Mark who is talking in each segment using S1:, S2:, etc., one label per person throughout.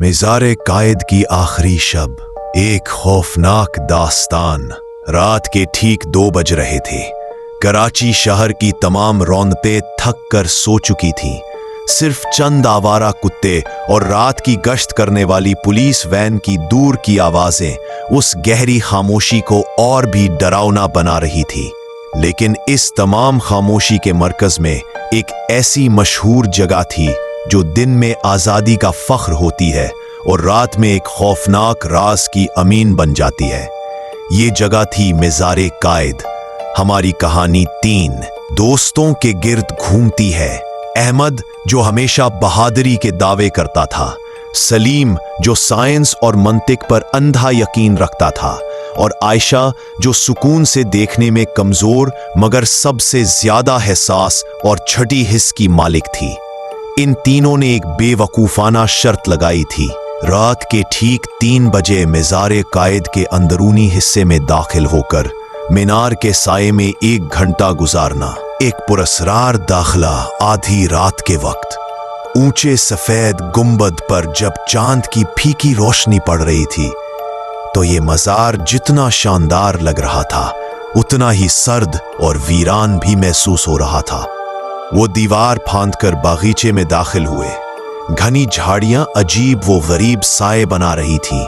S1: मज़ार कायद की आखिरी शब, एक खौफनाक दास्तान। रात के ठीक 2 बज रहे थे। कराची शहर की तमाम रौनतें थक कर सो चुकी थीं। सिर्फ चंद आवारा कुत्ते और रात की गश्त करने वाली पुलिस वैन की दूर की आवाजें उस गहरी खामोशी को और भी डरावना बना रही थी। लेकिन इस तमाम खामोशी के मरकज में एक ऐसी मशहूर जगह थी जो दिन में आज़ादी का फख्र होती है और रात में एक खौफनाक राज की अमीन बन जाती है। ये जगह थी मज़ार कायद। हमारी कहानी 3 दोस्तों के गिर्द घूमती है। अहमद, जो हमेशा बहादुरी के दावे करता था, सलीम, जो साइंस और मंतिक पर अंधा यकीन रखता था, और आयशा, जो सुकून से देखने में कमजोर मगर सबसे ज्यादा हिस्सास और छठी हिस्स की मालिक थी। इन तीनों ने एक बेवकूफाना शर्त लगाई थी। रात के ठीक 3 बजे मज़ार कायद के अंदरूनी हिस्से में दाखिल होकर मीनार के साये में 1 घंटा गुजारना। एक पुरस्रार दाखला आधी रात के वक्त, ऊंचे सफेद गुंबद पर जब चांद की फीकी रोशनी पड़ रही थी तो ये मज़ार जितना शानदार लग रहा था उतना ही सर्द और वीरान भी महसूस हो रहा था। वो दीवार फांदकर बागीचे में दाखिल हुए। घनी झाड़ियां अजीब वो गरीब साए बना रही थी,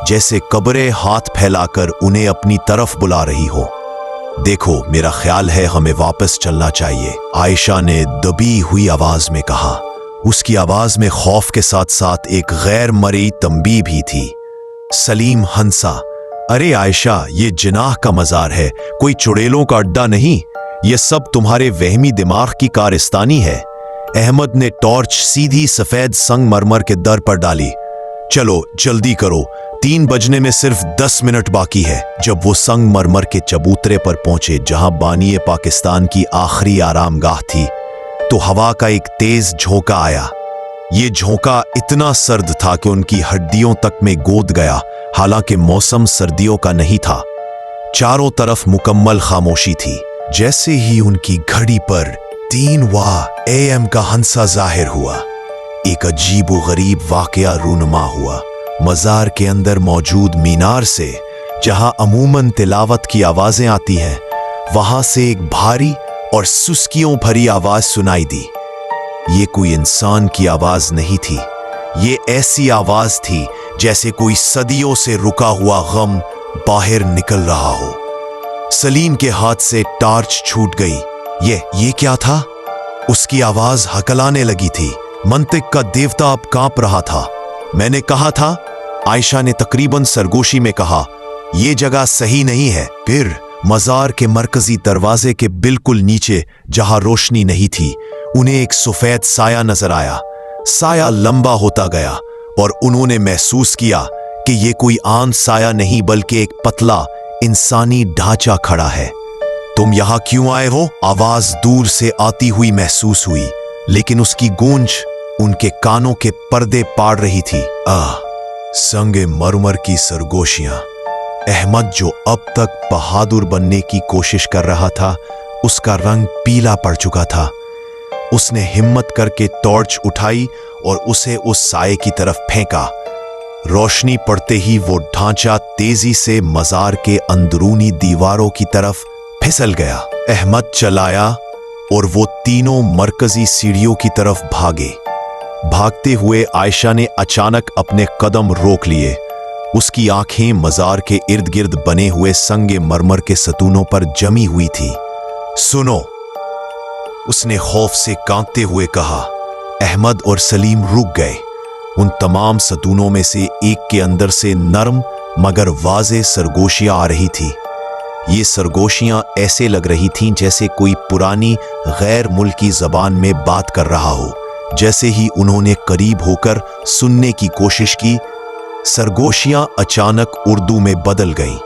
S1: जैसे कब्रें हाथ फैलाकर उन्हें अपनी तरफ बुला रही हो। देखो, मेरा ख्याल है हमें वापस चलना चाहिए, आयशा ने दबी हुई आवाज में कहा। उसकी आवाज में खौफ के साथ साथ एक गैर मरी तंबीह भी थी। सलीम हंसा। अरे आयशा, ये जिनाह का मज़ार है, कोई चुड़ैलों का अड्डा नहीं। ये सब तुम्हारे वहमी दिमाग की कारस्तानी है। अहमद ने टॉर्च सीधी सफेद संगमरमर के दर पर डाली। चलो जल्दी करो, 3 बजने में सिर्फ 10 मिनट बाकी है। जब वो संगमरमर के चबूतरे पर पहुंचे जहां बानिए पाकिस्तान की आखिरी आरामगाह थी, तो हवा का एक तेज झोंका आया। ये झोंका इतना सर्द था कि उनकी हड्डियों तक में गोद गया। हालांकि मौसम सर्दियों का नहीं था। चारों तरफ मुकम्मल खामोशी थी। जैसे ही उनकी घड़ी पर 3 AM का हंसा जाहिर हुआ, एक अजीबो गरीब वाकया रूनुमा हुआ। मज़ार के अंदर मौजूद मीनार से, जहां अमूमन तिलावत की आवाजें आती हैं, वहां से एक भारी और सुस्कियों भरी आवाज सुनाई दी। ये कोई इंसान की आवाज नहीं थी। ये ऐसी आवाज थी जैसे कोई सदियों से रुका हुआ गम बाहर निकल रहा हो। सलीम के हाथ से टार्च छूट गई। ये क्या था? उसकी आवाज हकलाने लगी थी। मंतिक का देवता अब कांप रहा था। मैंने कहा था, आयशा ने तकरीबन सरगोशी में कहा, यह जगह सही नहीं है। फिर मज़ार के मरकजी दरवाजे के बिल्कुल नीचे, जहां रोशनी नहीं थी, उन्हें एक सफेद साया नजर आया। साया लंबा होता गया और उन्होंने महसूस किया कि यह कोई आम साया नहीं बल्कि एक पतला इंसानी ढांचा खड़ा है। तुम यहां क्यों आए हो? आवाज दूर से आती हुई महसूस हुई, लेकिन उसकी गूंज उनके कानों के पर्दे पाड़ रही थी। संगे मरमर की सरगोशियां। अहमद, जो अब तक बहादुर बनने की कोशिश कर रहा था, उसका रंग पीला पड़ चुका था। उसने हिम्मत करके टॉर्च उठाई और उसे उस साए की तरफ फेंका। रोशनी पड़ते ही वो ढांचा तेजी से मज़ार के अंदरूनी दीवारों की तरफ फिसल गया। अहमद चलाया और वो तीनों मरकजी सीढ़ियों की तरफ भागे। भागते हुए आयशा ने अचानक अपने कदम रोक लिए। उसकी आंखें मज़ार के इर्द गिर्द बने हुए संगे मरमर के सतूनों पर जमी हुई थी। सुनो, उसने खौफ से कांपते हुए कहा। अहमद और सलीम रुक गए। उन तमाम सतूनों में से एक के अंदर से नरम मगर वाज़े सरगोशियां आ रही थी। ये सरगोशियां ऐसे लग रही थीं जैसे कोई पुरानी गैर मुल्की जबान में बात कर रहा हो। जैसे ही उन्होंने करीब होकर सुनने की कोशिश की, सरगोशियां अचानक उर्दू में बदल गईं।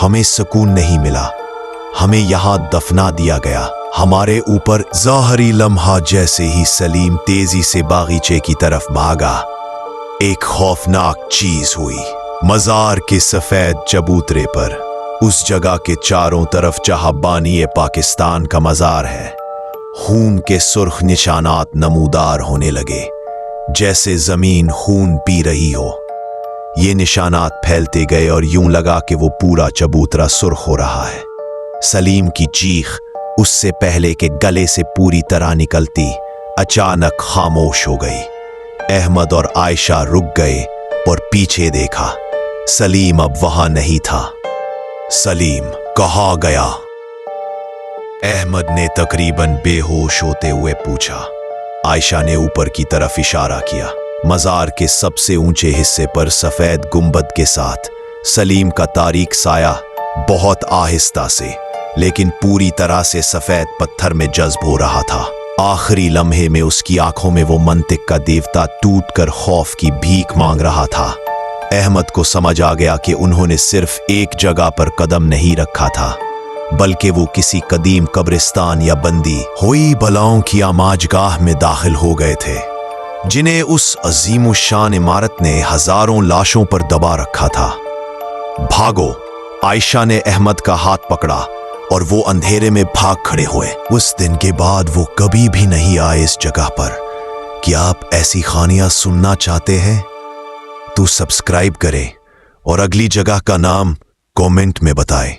S1: हमें सुकून नहीं मिला, हमें यहां दफना दिया गया, हमारे ऊपर ज़ाहरी लम्हा। जैसे ही सलीम तेजी से बागीचे की तरफ भागा, एक खौफनाक चीज हुई। मज़ार के सफेद चबूतरे पर, उस जगह के चारों तरफ जहां बानिए पाकिस्तान का मज़ार है, खून के सुर्ख निशानात नमूदार होने लगे। जैसे जमीन खून पी रही हो। ये निशानात फैलते गए और यूं लगा कि वो पूरा चबूतरा सुर्ख हो रहा है। सलीम की चीख उससे पहले के गले से पूरी तरह निकलती अचानक खामोश हो गई। अहमद और आयशा रुक गए और पीछे देखा। सलीम अब वहां नहीं था। सलीम कहाँ गया? अहमद ने तकरीबन बेहोश होते हुए पूछा। आयशा ने ऊपर की तरफ इशारा किया। मजार के सबसे ऊंचे हिस्से पर सफेद गुंबद के साथ सलीम का तारीक साया बहुत आहिस्ता से लेकिन पूरी तरह से सफेद पत्थर में जज्ब हो रहा था। आखिरी लम्हे में उसकी आंखों में वो मंतिक का देवता टूटकर खौफ की भीख मांग रहा था। अहमद को समझ आ गया कि उन्होंने सिर्फ एक जगह पर कदम नहीं रखा था, बल्कि वो किसी कदीम कब्रिस्तान या बंदी हुई बलाओं की आमाजगाह में दाखिल हो गए थे, जिन्हें उस अजीमुशान इमारत ने हजारों लाशों पर दबा रखा था। भागो! आयशा ने अहमद का हाथ पकड़ा और वो अंधेरे में भाग खड़े हुए। उस दिन के बाद वो कभी भी नहीं आए इस जगह पर। क्या आप ऐसी कहानियां सुनना चाहते हैं तो सब्सक्राइब करें और अगली जगह का नाम कमेंट में बताएं।